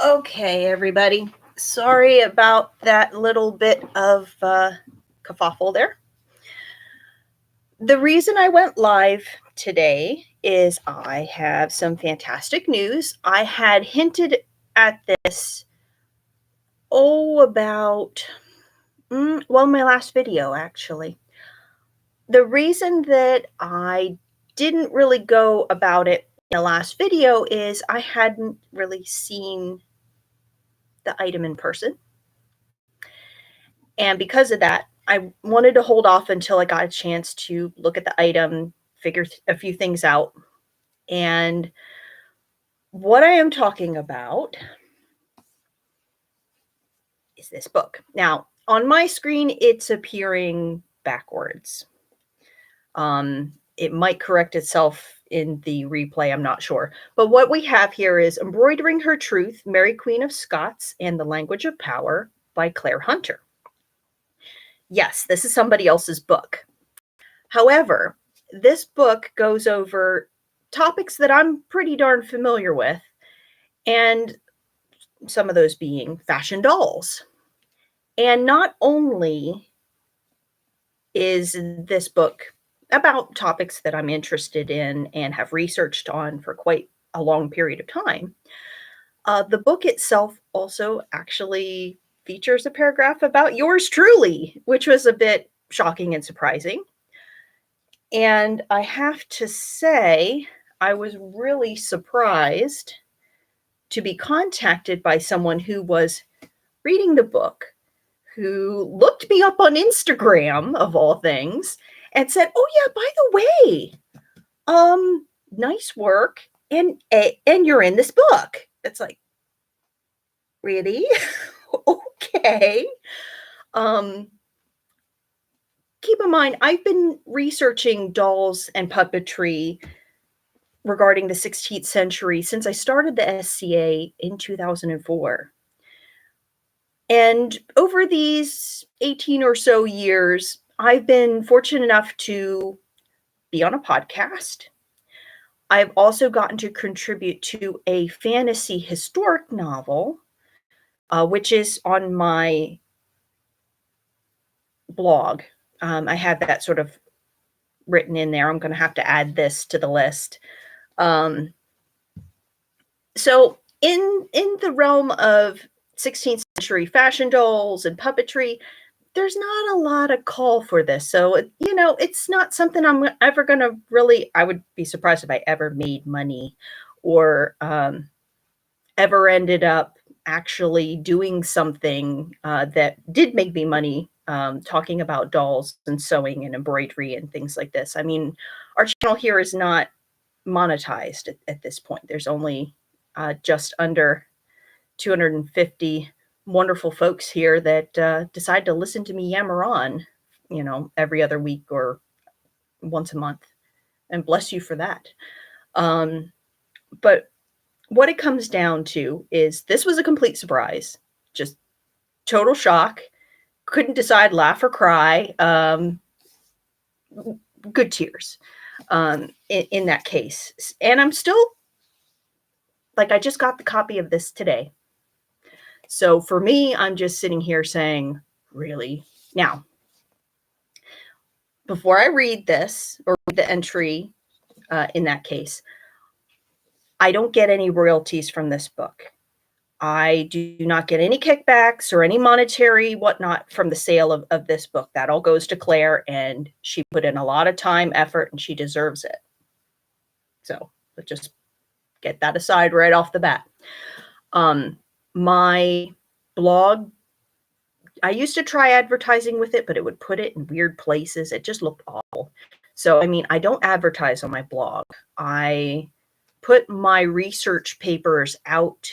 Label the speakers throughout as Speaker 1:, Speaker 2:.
Speaker 1: Okay, everybody. Sorry about that little bit of kerfuffle there. The reason I went live today is I have some fantastic news. I had hinted at this, about, my last video, actually. The reason that I didn't really go about it in the last video is I hadn't really seen the item in person. And because of that, I wanted to hold off until I got a chance to look at the item, figure a few things out. And what I am talking about is this book. Now, on my screen, it's appearing backwards. It might correct itself in the replay, I'm not sure. But what we have here is Embroidering Her Truth, Mary Queen of Scots and the Language of Power by Claire Hunter. Yes, this is somebody else's book. However, this book goes over topics that I'm pretty darn familiar with, and some of those being fashion dolls. And not only is this book about topics that I'm interested in and have researched on for quite a long period of time, the book itself also actually features a paragraph about yours truly, which was a bit shocking and surprising. And I have to say, I was really surprised to be contacted by someone who was reading the book, who looked me up on Instagram, of all things, and said, "Oh yeah, by the way, nice work, and you're in this book." It's like, really? Okay. Keep in mind, I've been researching dolls and puppetry regarding the 16th century since I started the SCA in 2004. And over these 18 or so years, I've been fortunate enough to be on a podcast. I've also gotten to contribute to a fantasy historic novel, which is on my blog. I have that sort of written in there. I'm going to have to add this to the list. So in the realm of 16th century fashion dolls and puppetry, there's not a lot of call for this. So, it's not something I'm ever going to really, I would be surprised if I ever made money or ever ended up actually doing something that did make me money, talking about dolls and sewing and embroidery and things like this. I mean, our channel here is not monetized at this point. There's only just under 250 wonderful folks here that decide to listen to me yammer on, every other week or once a month. And bless you for that. But what it comes down to is this was a complete surprise, just total shock. Couldn't decide laugh or cry. Good tears in that case. And I'm still, I just got the copy of this today. So for me, I'm just sitting here saying, really? Now, before I read this or read the entry in that case, I don't get any royalties from this book. I do not get any kickbacks or any monetary whatnot from the sale of this book. That all goes to Claire, and she put in a lot of time, effort, and she deserves it. So let's just get that aside right off the bat. My blog, I used to try advertising with it, but it would put it in weird places. It just looked awful. So, I mean, I don't advertise on my blog. I put my research papers out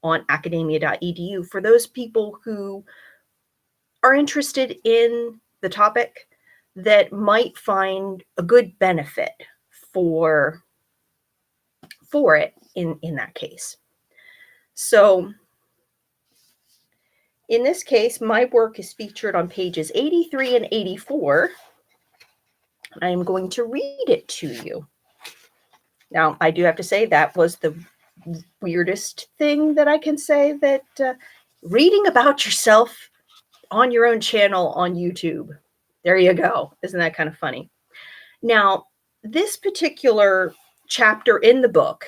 Speaker 1: on academia.edu for those people who are interested in the topic that might find a good benefit for it in that case. So in this case, my work is featured on pages 83 and 84. I am going to read it to you. Now, I do have to say that was the weirdest thing that I can say that reading about yourself on your own channel on YouTube. There you go. Isn't that kind of funny? Now, this particular chapter in the book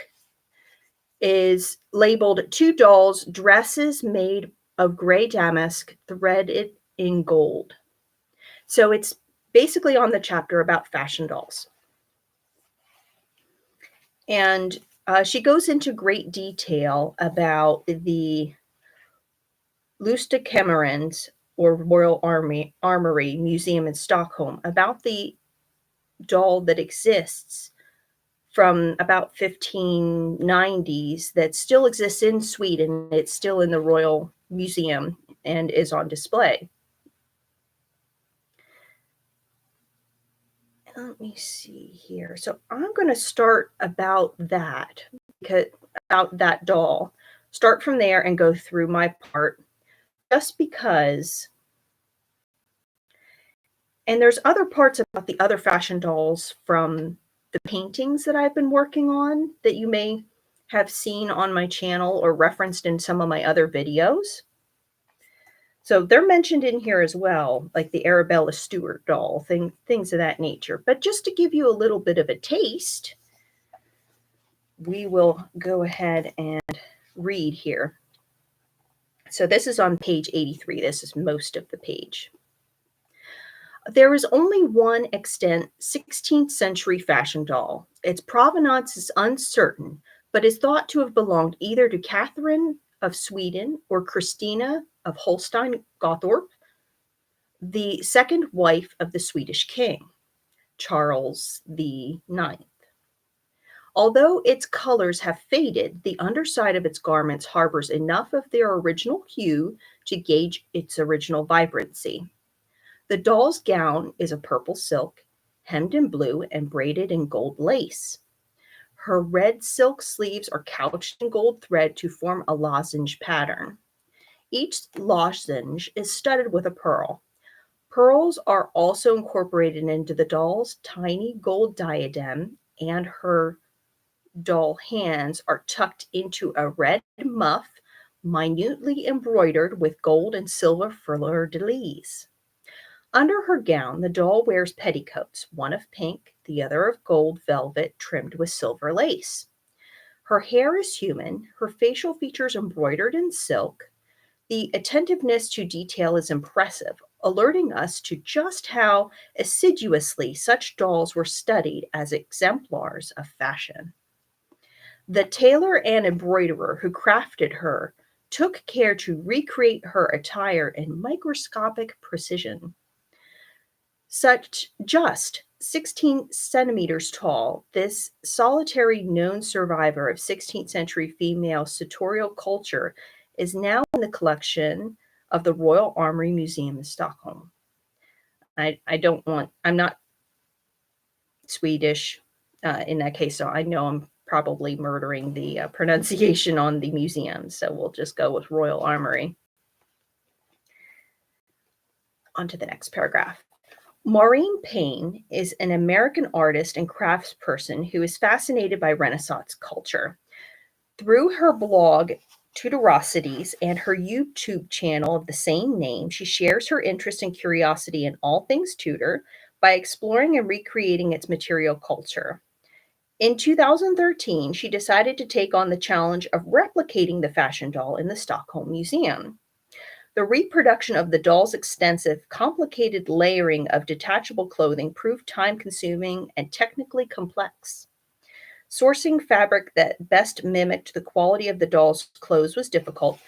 Speaker 1: is labeled Two Dolls, Dresses Made of Gray Damask Threaded in Gold. So it's basically on the chapter about fashion dolls. And she goes into great detail about the Lustikammarens, or Royal Armory Museum in Stockholm, about the doll that exists from about 1590s that still exists in Sweden. It's still in the Royal Museum and is on display. Let me see here. So I'm going to start about that doll. Start from there and go through my part, just because. And there's other parts about the other fashion dolls from the paintings that I've been working on that you may have seen on my channel or referenced in some of my other videos. So they're mentioned in here as well, like the Arabella Stewart doll, things of that nature. But just to give you a little bit of a taste, we will go ahead and read here. So this is on page 83. This is most of the page. There is only one extant 16th century fashion doll. Its provenance is uncertain, but is thought to have belonged either to Catherine of Sweden or Christina of Holstein-Gottorp, the second wife of the Swedish king, Charles IX. Although its colors have faded, the underside of its garments harbors enough of their original hue to gauge its original vibrancy. The doll's gown is of purple silk, hemmed in blue and braided in gold lace. Her red silk sleeves are couched in gold thread to form a lozenge pattern. Each lozenge is studded with a pearl. Pearls are also incorporated into the doll's tiny gold diadem, and her doll hands are tucked into a red muff, minutely embroidered with gold and silver fleur-de-lis. Under her gown, the doll wears petticoats, one of pink, the other of gold velvet trimmed with silver lace. Her hair is human, her facial features embroidered in silk. The attentiveness to detail is impressive, alerting us to just how assiduously such dolls were studied as exemplars of fashion. The tailor and embroiderer who crafted her took care to recreate her attire in microscopic precision. Just 16 centimeters tall, this solitary known survivor of 16th century female sartorial culture is now in the collection of the Royal Armory Museum in Stockholm. I'm not Swedish in that case, so I know I'm probably murdering the pronunciation on the museum, so we'll just go with Royal Armory. On to the next paragraph. Maureen Payne is an American artist and craftsperson who is fascinated by Renaissance culture. Through her blog, Tudorosities, and her YouTube channel of the same name, she shares her interest and curiosity in all things Tudor by exploring and recreating its material culture. In 2013, she decided to take on the challenge of replicating the fashion doll in the Stockholm Museum. The reproduction of the doll's extensive, complicated layering of detachable clothing proved time-consuming and technically complex. Sourcing fabric that best mimicked the quality of the doll's clothes was difficult,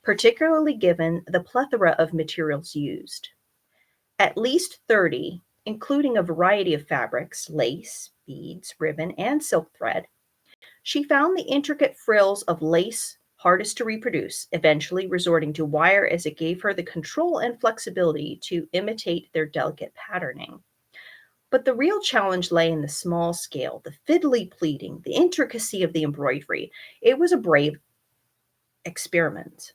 Speaker 1: particularly given the plethora of materials used. At least 30, including a variety of fabrics, lace, beads, ribbon, and silk thread, she found the intricate frills of lace hardest to reproduce, eventually resorting to wire as it gave her the control and flexibility to imitate their delicate patterning. But the real challenge lay in the small scale, the fiddly pleating, the intricacy of the embroidery. It was a brave experiment.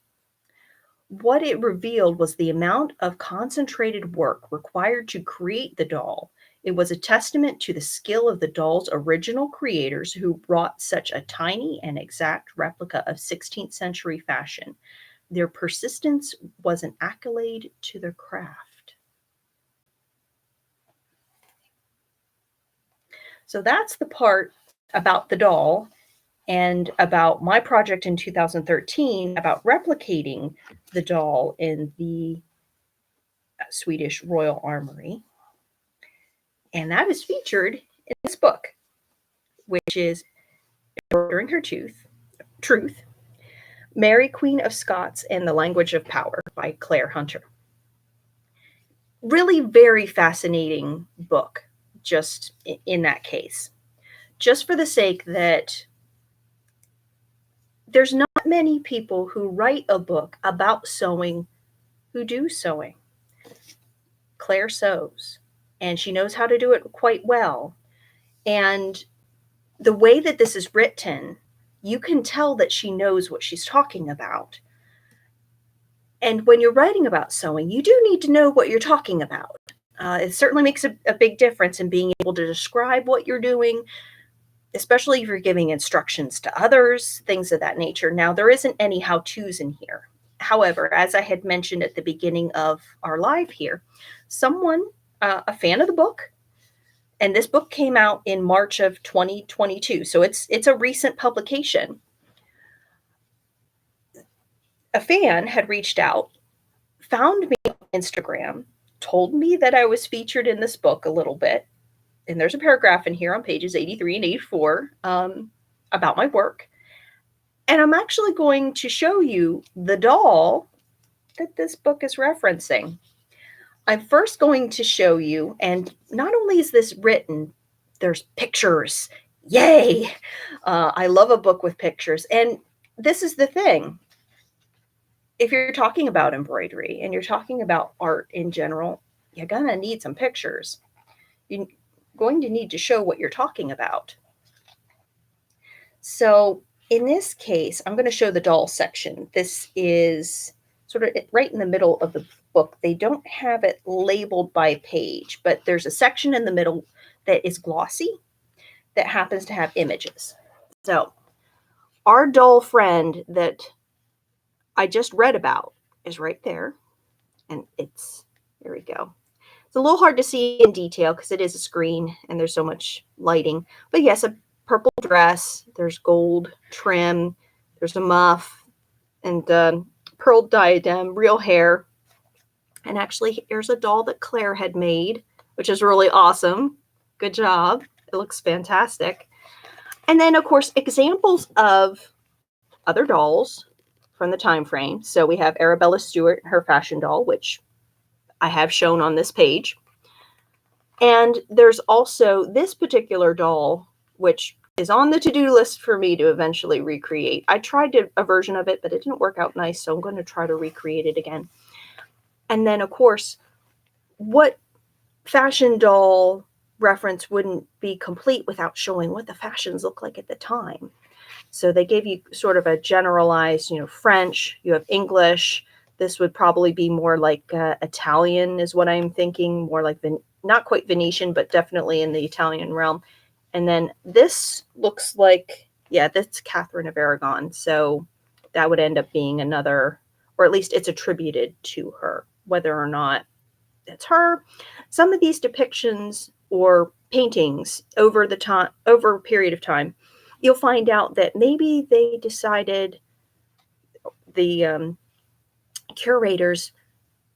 Speaker 1: What it revealed was the amount of concentrated work required to create the doll. It was a testament to the skill of the doll's original creators who brought such a tiny and exact replica of 16th century fashion. Their persistence was an accolade to their craft. So that's the part about the doll and about my project in 2013 about replicating the doll in the Swedish Royal Armory. And that is featured in this book, which is Embroidering Her Truth, Mary Queen of Scots and the Language of Power by Claire Hunter. Really very fascinating book, just in that case. Just for the sake that there's not many people who write a book about sewing who do sewing. Claire sews, and she knows how to do it quite well. And the way that this is written, you can tell that she knows what she's talking about. And when you're writing about sewing, you do need to know what you're talking about. It certainly makes a big difference in being able to describe what you're doing, especially if you're giving instructions to others, things of that nature. Now, there isn't any how-tos in here. However, as I had mentioned at the beginning of our live here, someone, a fan of the book, and this book came out in March of 2022, so it's a recent publication. A fan had reached out, found me on Instagram, told me that I was featured in this book a little bit, and there's a paragraph in here on pages 83 and 84 about my work. And I'm actually going to show you the doll that this book is referencing. I'm first going to show you, and not only is this written, there's pictures. Yay! I love a book with pictures. And this is the thing. If you're talking about embroidery and you're talking about art in general, you're going to need some pictures. You're going to need to show what you're talking about. So in this case, I'm going to show the doll section. This is sort of right in the middle of the book. They don't have it labeled by page, but there's a section in the middle that is glossy that happens to have images. So our doll friend that I just read about is right there. And there we go. It's a little hard to see in detail because it is a screen and there's so much lighting. But yes, a purple dress, there's gold trim, there's a muff, and pearl diadem, real hair. And actually, here's a doll that Claire had made, which is really awesome. Good job. It looks fantastic. And then, of course, examples of other dolls from the time frame. So we have Arabella Stewart, her fashion doll, which I have shown on this page. And there's also this particular doll, which is on the to-do list for me to eventually recreate. I tried a version of it, but it didn't work out nice, so I'm going to try to recreate it again. And then, of course, what fashion doll reference wouldn't be complete without showing what the fashions look like at the time? So they gave you sort of a generalized, French, you have English. This would probably be more like Italian is what I'm thinking, more like not quite Venetian, but definitely in the Italian realm. And then this looks like, yeah, that's Catherine of Aragon. So that would end up being another, or at least it's attributed to her, whether or not it's her. Some of these depictions or paintings over a period of time, you'll find out that maybe they decided, the curators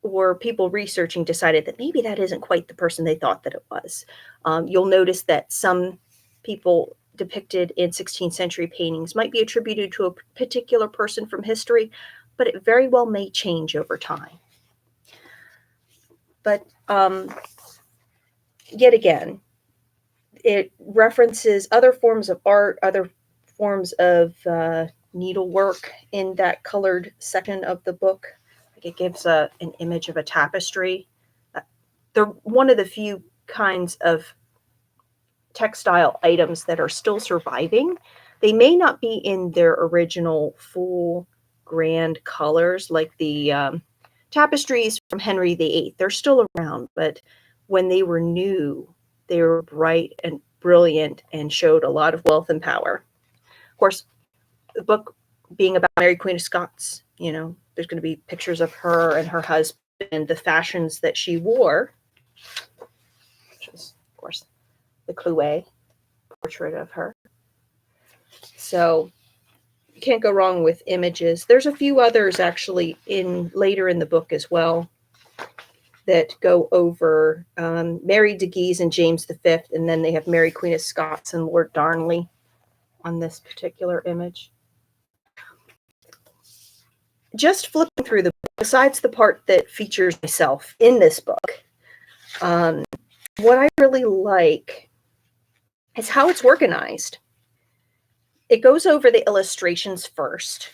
Speaker 1: or people researching decided that maybe that isn't quite the person they thought that it was. You'll notice that some people depicted in 16th century paintings might be attributed to a particular person from history, but it very well may change over time. But yet again, it references other forms of art, other forms of needlework in that colored section of the book. Like it gives an image of a tapestry. They're one of the few kinds of textile items that are still surviving. They may not be in their original full grand colors like the tapestries from Henry VIII. They're still around, but when they were new, They were bright and brilliant and showed a lot of wealth and power. Of course, the book being about Mary Queen of Scots, there's going to be pictures of her and her husband and the fashions that she wore, which is, of course, the Clouet portrait of her. So you can't go wrong with images. There's a few others actually later in the book as well that go over Mary de Guise and James V, and then they have Mary Queen of Scots and Lord Darnley on this particular image. Just flipping through the book, besides the part that features myself in this book, what I really like is how it's organized. It goes over the illustrations first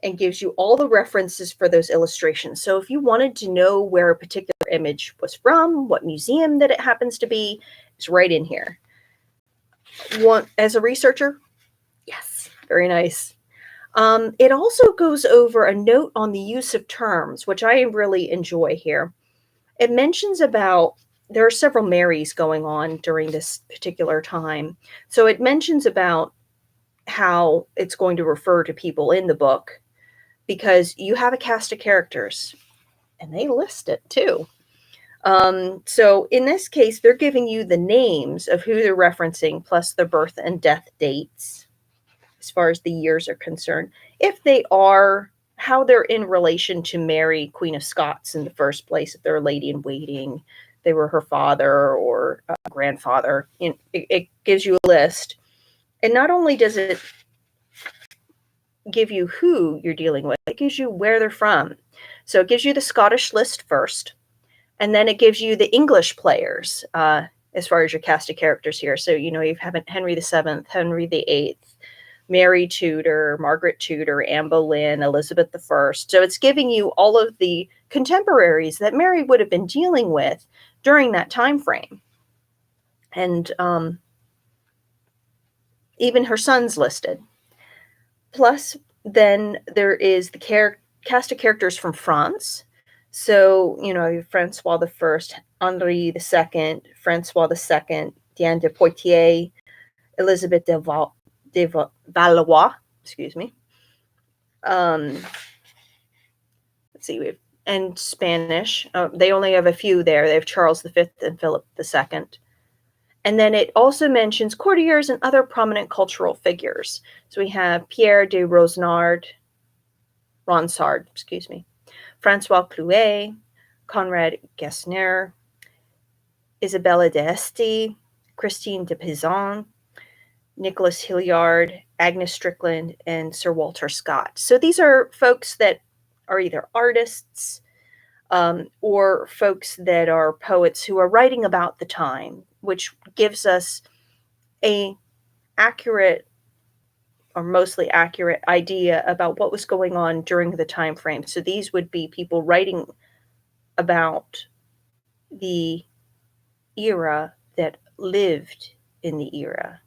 Speaker 1: and gives you all the references for those illustrations. So if you wanted to know where a particular image was from, what museum that it happens to be, it's right in here. As a researcher, yes, very nice. It also goes over a note on the use of terms, which I really enjoy here. It mentions about there are several Marys going on during this particular time. So it mentions about how it's going to refer to people in the book, because you have a cast of characters and they list it too. So in this case, they're giving you the names of who they're referencing, plus their birth and death dates, as far as the years are concerned. If they are, how they're in relation to Mary, Queen of Scots in the first place, if they're a lady in waiting, they were her father or grandfather. It gives you a list. And not only does it give you who you're dealing with, it gives you where they're from. So it gives you the Scottish list first, and then it gives you the English players as far as your cast of characters here. So, you have Henry VII, Henry VIII, Mary Tudor, Margaret Tudor, Anne Boleyn, Elizabeth I. So it's giving you all of the contemporaries that Mary would have been dealing with during that time frame. And even her sons listed. Plus, then there is the cast of characters from France. So, Francois I, Henri II, Francois II, Diane de Poitiers, Elizabeth de Valois, excuse me. Let's see, and Spanish. They only have a few there. They have Charles V and Philip II. And then it also mentions courtiers and other prominent cultural figures. So we have Pierre de Ronsard, Francois Clouet, Conrad Gessner, Isabella d'Este, Christine de Pizan, Nicholas Hilliard, Agnes Strickland, and Sir Walter Scott. So these are folks that are either artists or folks that are poets who are writing about the time, which gives us a accurate or mostly accurate idea about what was going on during the time frame. So these would be people writing about the era that lived in the era.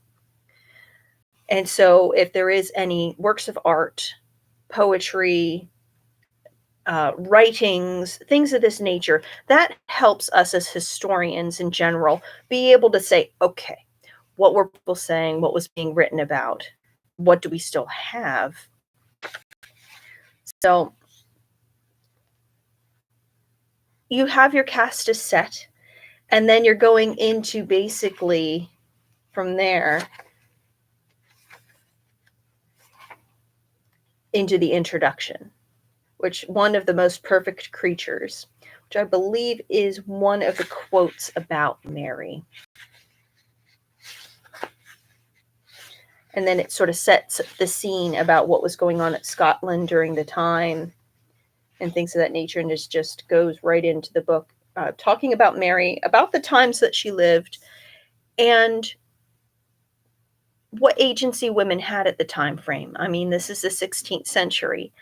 Speaker 1: And so if there is any works of art, poetry, writings, things of this nature, that helps us as historians in general be able to say, okay, what were people saying? What was being written about? What do we still have? So you have your cast is set, and then you're going into basically from there into the introduction, which one of the most perfect creatures, which I believe is one of the quotes about Mary. And then it sort of sets the scene about what was going on at Scotland during the time and things of that nature, and it just goes right into the book, talking about Mary, about the times that she lived, and what agency women had at the time frame. I mean, this is the 16th century.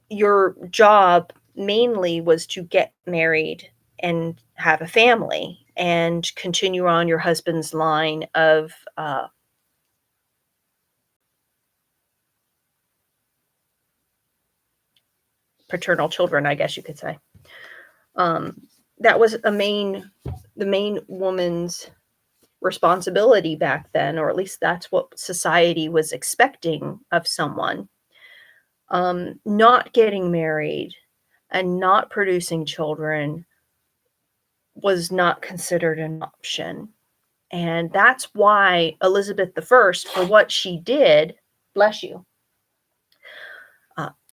Speaker 1: Your job mainly was to get married and have a family and continue on your husband's line of paternal children, I guess you could say. That was the main woman's responsibility back then, or at least that's what society was expecting of someone. Not getting married and not producing children was not considered an option. And that's why Elizabeth I, for what she did, bless you,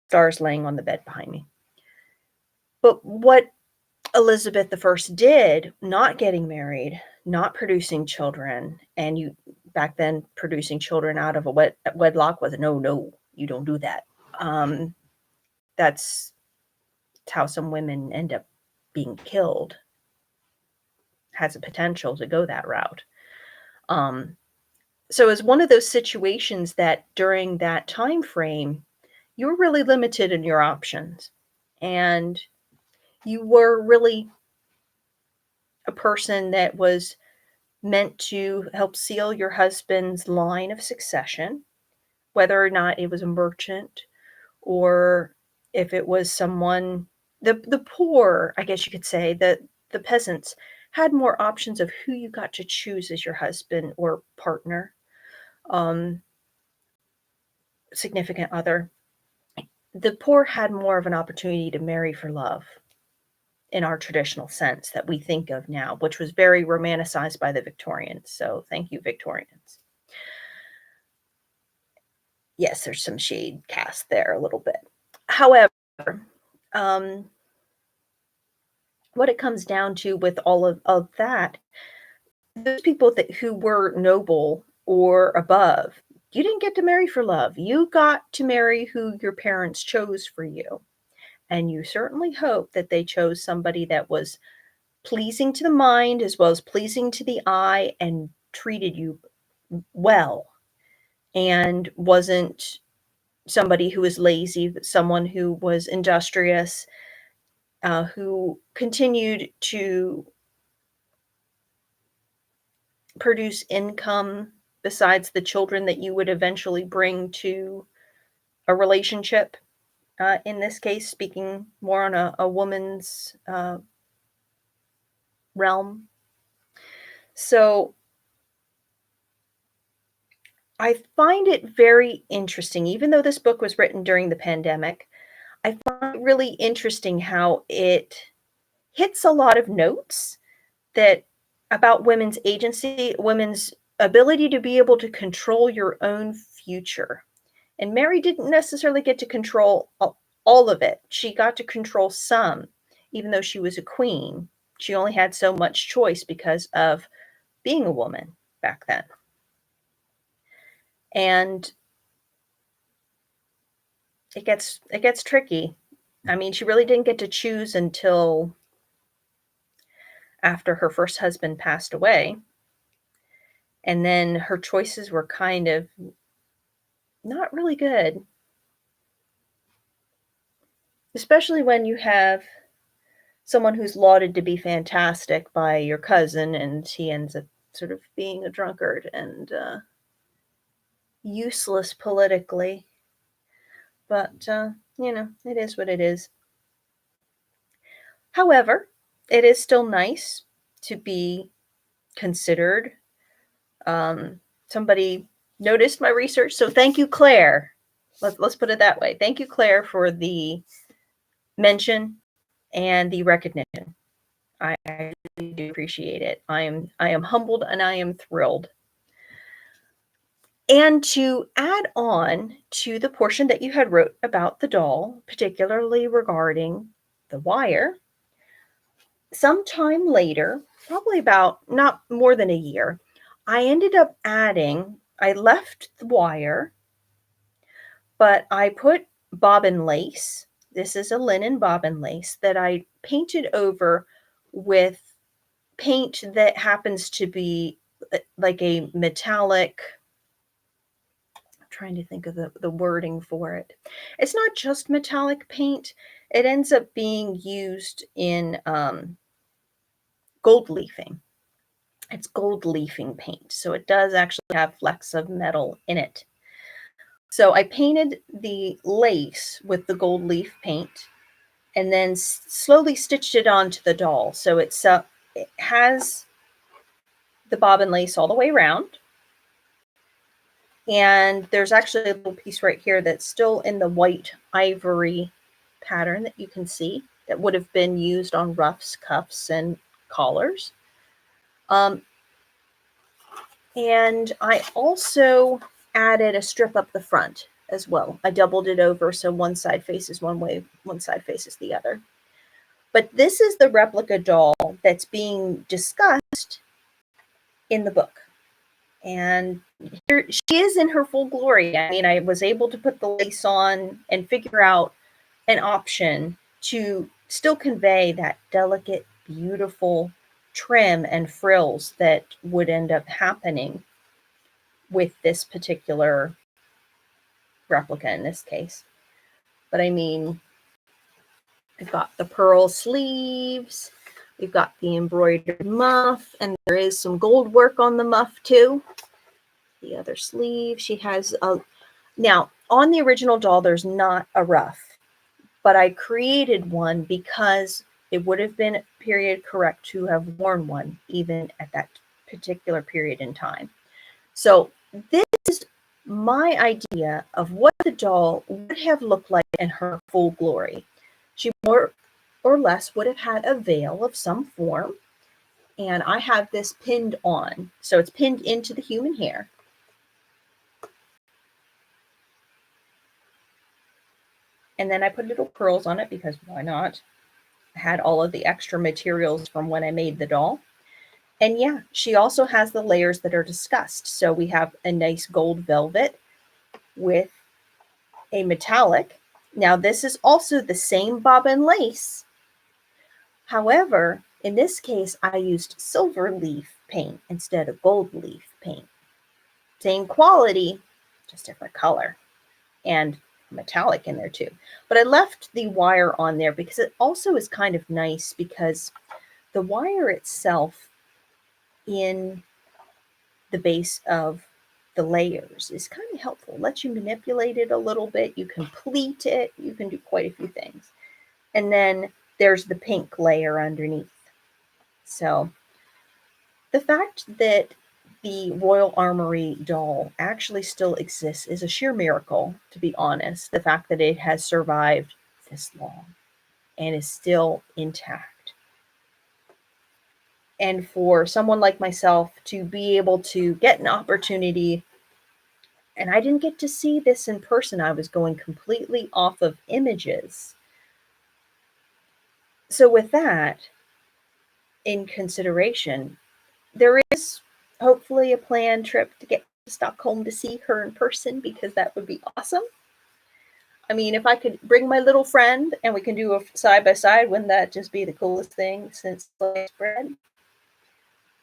Speaker 1: Star's laying on the bed behind me. But what Elizabeth I did, not getting married, not producing children, and you back then producing children out of a wedlock was no, you don't do that. That's how some women end up being killed. Has a potential to go that route. So it's one of those situations that during that time frame, you were really limited in your options, and you were really a person that was meant to help seal your husband's line of succession, whether or not it was a merchant or if it was someone, the poor, I guess you could say, the peasants had more options of who you got to choose as your husband or partner, significant other. The poor had more of an opportunity to marry for love in our traditional sense that we think of now, which was very romanticized by the Victorians. So thank you, Victorians. Yes, there's some shade cast there a little bit. However, what it comes down to with all of that, those people who were noble or above, you didn't get to marry for love. You got to marry who your parents chose for you. And you certainly hope that they chose somebody that was pleasing to the mind as well as pleasing to the eye and treated you well and wasn't somebody who was lazy, but someone who was industrious, who continued to produce income besides the children that you would eventually bring to a relationship. In this case, speaking more on a woman's realm. So I find it very interesting, even though this book was written during the pandemic, I find it really interesting how it hits a lot of notes that about women's agency, women's ability to be able to control your own future. And Mary didn't necessarily get to control all of it. She got to control some, even though she was a queen. She only had so much choice because of being a woman back then. And it gets tricky. I mean, she really didn't get to choose until after her first husband passed away. And then her choices were kind of not really good. Especially when you have someone who's lauded to be fantastic by your cousin and he ends up sort of being a drunkard and useless politically. But, it is what it is. However, it is still nice to be considered. Somebody noticed my research, so thank you, Claire. Let's put it that way. Thank you, Claire, for the mention and the recognition. I really do appreciate it. I am humbled and I am thrilled. And to add on to the portion that you had wrote about the doll, particularly regarding the wire, sometime later, probably about not more than a year, I ended up I left the wire, but I put bobbin lace. This is a linen bobbin lace that I painted over with paint that happens to be like a metallic. I'm trying to think of the wording for it. It's not just metallic paint. It ends up being used in gold leafing. It's gold leafing paint. So it does actually have flecks of metal in it. So I painted the lace with the gold leaf paint and then slowly stitched it onto the doll. So it has the bobbin lace all the way around. And there's actually a little piece right here that's still in the white ivory pattern that you can see that would have been used on ruffs, cuffs, and collars. And I also added a strip up the front as well. I doubled it over so one side faces one way, one side faces the other. But this is the replica doll that's being discussed in the book. And here she is in her full glory. I mean, I was able to put the lace on and figure out an option to still convey that delicate, beautiful trim and frills that would end up happening with this particular replica in this case. But I mean, I've got the pearl sleeves, we've got the embroidered muff, and there is some gold work on the muff too. The other sleeve, she has a, now on the original doll, there's not a ruff, but I created one because it would have been period correct to have worn one even at that particular period in time. So this is my idea of what the doll would have looked like in her full glory. She more or less would have had a veil of some form, and I have this pinned on. So it's pinned into the human hair. And then I put little pearls on it because why not? I had all of the extra materials from when I made the doll. And yeah, she also has the layers that are discussed. So we have a nice gold velvet with a metallic. Now this is also the same bobbin lace. However, in this case, I used silver leaf paint instead of gold leaf paint. Same quality, just different color. And metallic in there too. But I left the wire on there because it also is kind of nice because the wire itself in the base of the layers is kind of helpful. It lets you manipulate it a little bit. You can pleat it. You can do quite a few things. And then there's the pink layer underneath. So the fact that the Royal Armory doll actually still exists is a sheer miracle, to be honest. The fact that it has survived this long and is still intact. And for someone like myself to be able to get an opportunity, and I didn't get to see this in person, I was going completely off of images. So with that in consideration, there is hopefully a planned trip to get to Stockholm to see her in person because that would be awesome. I mean, if I could bring my little friend and we can do a side by side, wouldn't that just be the coolest thing since sliced bread?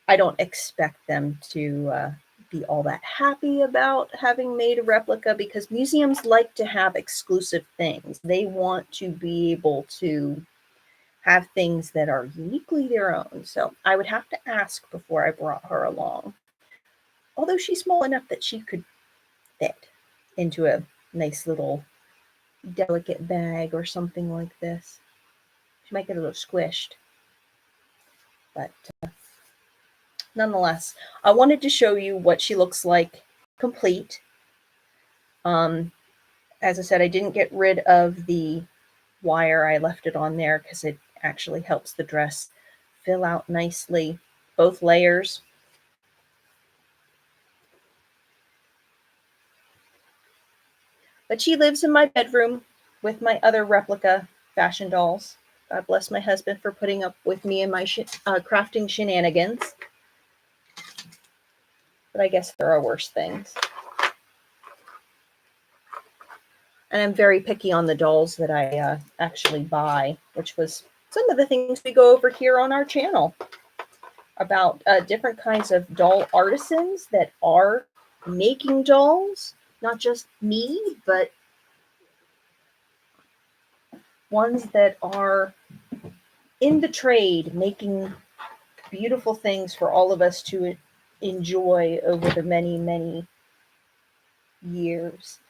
Speaker 1: I don't expect them to be all that happy about having made a replica because museums like to have exclusive things. They want to be able to have things that are uniquely their own. So I would have to ask before I brought her along. Although she's small enough that she could fit into a nice little delicate bag or something like this. She might get a little squished. But nonetheless, I wanted to show you what she looks like complete. As I said, I didn't get rid of the wire. I left it on there because it actually helps the dress fill out nicely, both layers. But she lives in my bedroom with my other replica fashion dolls. God bless my husband for putting up with me and my crafting shenanigans. But I guess there are worse things. And I'm very picky on the dolls that I actually buy, which was some of the things we go over here on our channel about different kinds of doll artisans that are making dolls, not just me, but ones that are in the trade making beautiful things for all of us to enjoy over the many, many years.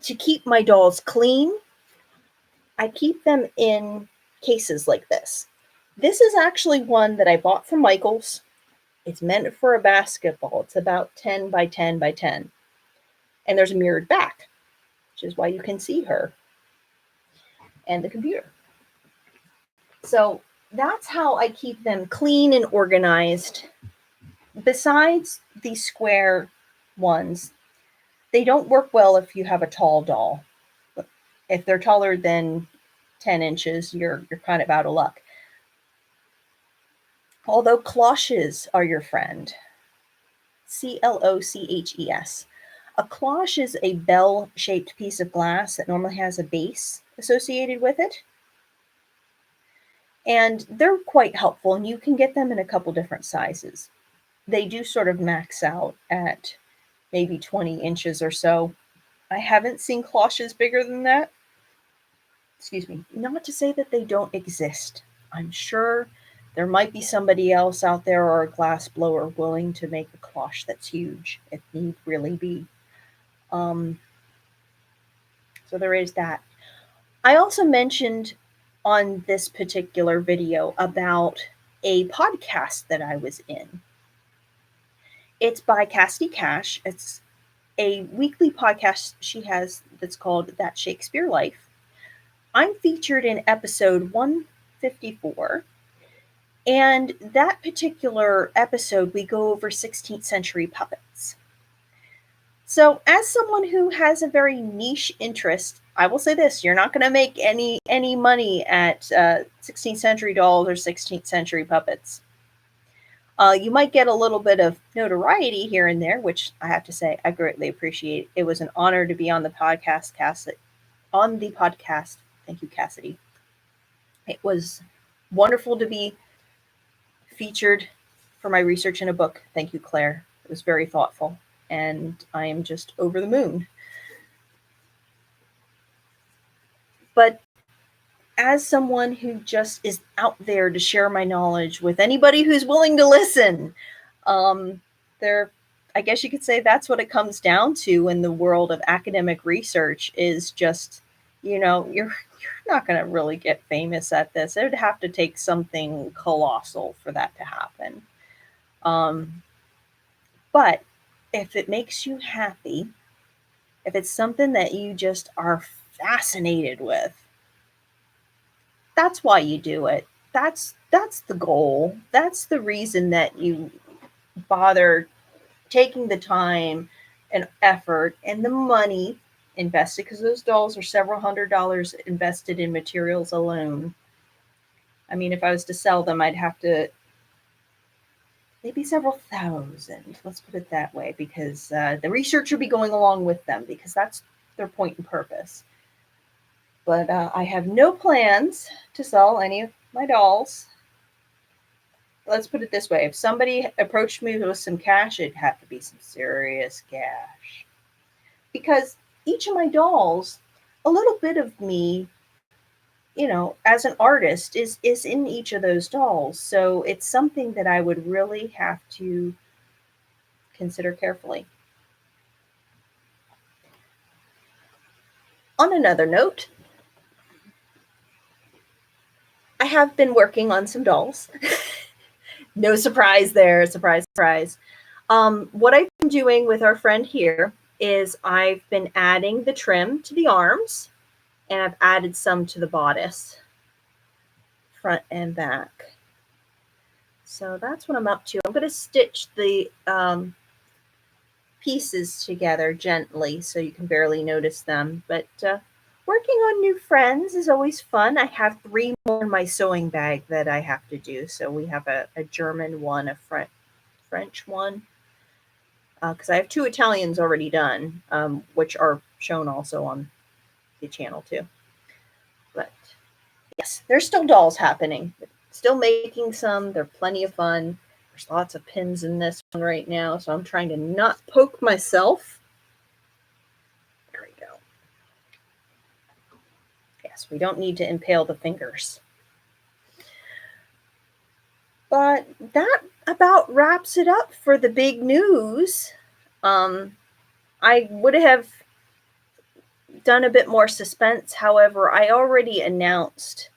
Speaker 1: To keep my dolls clean, I keep them in cases like this. This is actually one that I bought from Michael's. It's meant for a basketball. It's about 10 by 10 by 10. And there's a mirrored back, which is why you can see her and the computer. So that's how I keep them clean and organized. Besides the square ones, they don't work well if you have a tall doll. If they're taller than 10 inches, you're kind of out of luck. Although cloches are your friend. Cloches. A cloche is a bell-shaped piece of glass that normally has a base associated with it. And they're quite helpful, and you can get them in a couple different sizes. They do sort of max out at maybe 20 inches or so. I haven't seen cloches bigger than that. Excuse me. Not to say that they don't exist. I'm sure there might be somebody else out there or a glass blower willing to make a cloche that's huge. It need really be. So there is that. I also mentioned on this particular video about a podcast that I was in. It's by Cassidy Cash. It's a weekly podcast she has that's called That Shakespeare Life. I'm featured in episode 154. And that particular episode, we go over 16th century puppets. So as someone who has a very niche interest, I will say this, you're not going to make any money at 16th century dolls or 16th century puppets. You might get a little bit of notoriety here and there, which I have to say I greatly appreciate. It was an honor to be on the podcast, Thank you, Cassidy. It was wonderful to be featured for my research in a book. Thank you, Claire. It was very thoughtful, and I am just over the moon. But as someone who just is out there to share my knowledge with anybody who's willing to listen, I guess you could say that's what it comes down to in the world of academic research is just, you're not going to really get famous at this. It would have to take something colossal for that to happen. But if it makes you happy, if it's something that you just are fascinated with, that's why you do it. That's the goal. That's the reason that you bother taking the time and effort and the money invested, because those dolls are several $100s invested in materials alone. I mean, if I was to sell them, I'd have to maybe several thousand. Let's put it that way, because the research would be going along with them, because that's their point and purpose. But I have no plans to sell any of my dolls. Let's put it this way. If somebody approached me with some cash, it'd have to be some serious cash. Because each of my dolls, a little bit of me, as an artist is in each of those dolls. So it's something that I would really have to consider carefully. On another note, I have been working on some dolls. No surprise there. Surprise, surprise. What I've been doing with our friend here is I've been adding the trim to the arms, and I've added some to the bodice, front and back. So that's what I'm up to. I'm going to stitch the pieces together gently so you can barely notice them. But working on new friends is always fun. I have 3 more in my sewing bag that I have to do. So we have a German one, a French one, because I have 2 Italians already done, which are shown also on the channel too. But yes, there's still dolls happening. Still making some. They're plenty of fun. There's lots of pins in this one right now, so I'm trying to not poke myself. There we go. Yes, we don't need to impale the fingers. But that about wraps it up for the big news. I would have done a bit more suspense. However, I already announced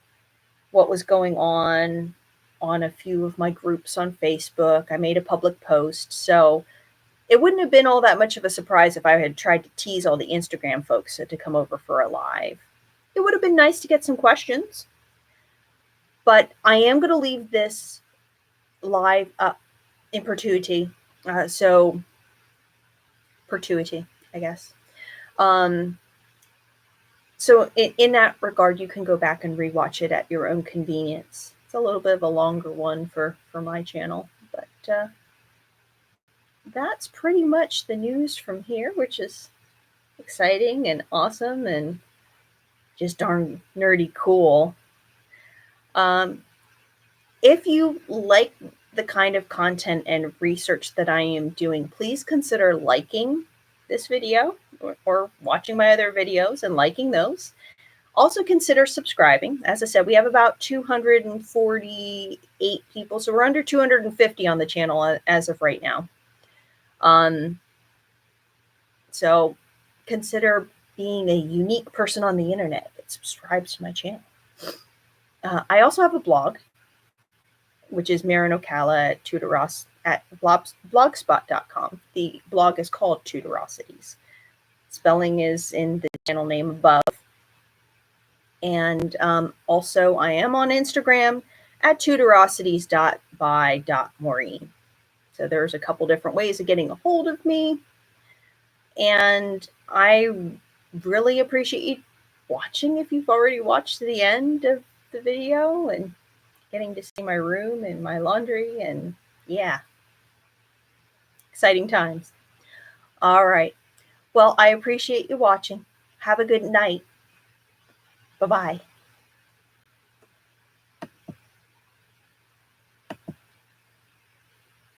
Speaker 1: what was going on on a few of my groups on Facebook. I made a public post. So it wouldn't have been all that much of a surprise if I had tried to tease all the Instagram folks to come over for a live. It would have been nice to get some questions. But I am going to leave this live up in perpetuity. Perpetuity, I guess. So in that regard, you can go back and rewatch it at your own convenience. It's a little bit of a longer one for my channel, but that's pretty much the news from here, which is exciting and awesome and just darn nerdy cool. If you like the kind of content and research that I am doing, please consider liking this video or watching my other videos and liking those. Also consider subscribing. As I said, we have about 248 people, so we're under 250 on the channel as of right now. So consider being a unique person on the internet that subscribes to my channel. I also have a blog, which is Marin Ocala at blogspot.com. The blog is called Tutorosities. Spelling is in the channel name above. And also I am on Instagram at tutorosities.by.maureen. So there's a couple different ways of getting a hold of me. And I really appreciate you watching if you've already watched to the end of the video and getting to see my room and my laundry, and yeah, exciting times. All right. Well, I appreciate you watching. Have a good night. Bye-bye.